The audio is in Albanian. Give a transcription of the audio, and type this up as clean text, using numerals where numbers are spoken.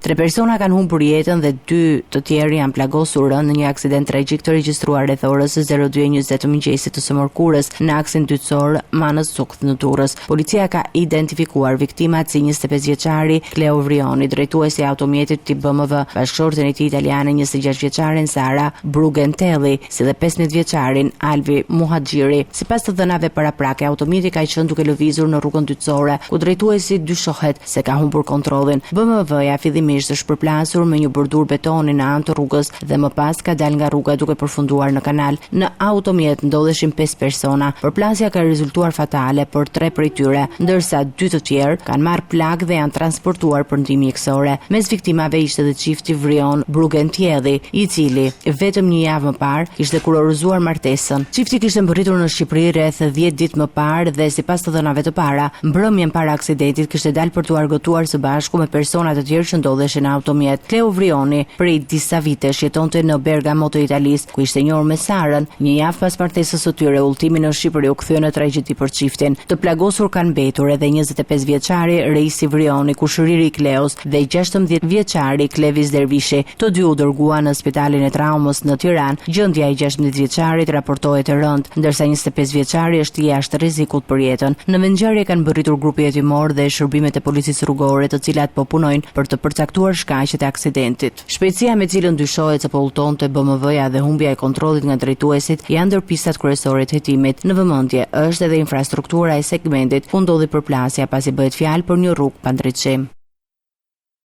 3 persona kanë humbur jetën dhe 2 të tjerë janë plagosur rënd në një aksident tragjik të regjistruar rreth orës 02:20 të mëngjesit të së mërkurës në aksin dytësor Manës Sukth në Durrës. Policia ka identifikuar viktimat si 25 vjeçari Kleo Vrioni, drejtuesi i automjetit tip BMW, bashkëshorten e tij italiane 26 vjeçaren Sara Brugentelli, si dhe 15 vjeçarin Alvi Muhaxhiri. Sipas të dhënave paraprake, automjeti ka qenë duke lëvizur në rrugën dytësore, ku drejtuesi dyshohet se ka humbur kontrollin. BMW-ja fillimisht është përplasur me një bordur betoni në anë të rrugës dhe më pas ka dalë nga rruga duke përfunduar në kanal. Në automjet ndodheshin 5 persona. Përplasja ka rezultuar fatale për 3 prej tyre, ndërsa 2 të tjerë kanë marrë plagë dhe janë transportuar për ndihmë mjekësore. Mes viktimave ishte edhe çifti Vrion Brugentelli, i cili vetëm një javë më parë kishte kurorzuar martesën. Çifti kishte mbërritur në Shqipëri rreth 10 ditë më parë dhe sipas të dhënave të para, mbrëmjen para aksidentit kishte dalë për t'u argëtuar së bashku me persona të tjerë që ndodheshin në automjet. Kleo Vrioni prej disa vitesh jetonte në Bergamo të Italisë, ku ishte njohur me Sarën. Një javë pas martesës së tyre, udhëtimi në Shqipëri u kthye në tragjedi për çiftin. Të plagosur kanë mbetur edhe 25 vjeçari Reisi Vrioni, kushëriri i Kleos, dhe 16 vjeçari Klevis Dervishi. Të dy u dërguan në spitalin e traumës në Tiranë. Gjendja e 16 vjeçarit raportohet e rëndë, ndërsa 25 vjeçari është jashtë rrezikut për jetën. Në vendngjarje kanë mbërritur grupi hetimor dhe shërbimet e policisë rrugore, të cilat po punojnë për të përcaktuar shkaqet e aksidentit. Shpejtësia me cilën dyshohet se po udhtonte BMW-ja dhe humbja e kontrollit nga drejtuesit janë ndër pistat kryesore të hetimit. Në vëmendje është edhe infrastruktura e segmentit ku ndodhi përplasja, pasi bëhet fjalë për një rrugë pa ndriçim.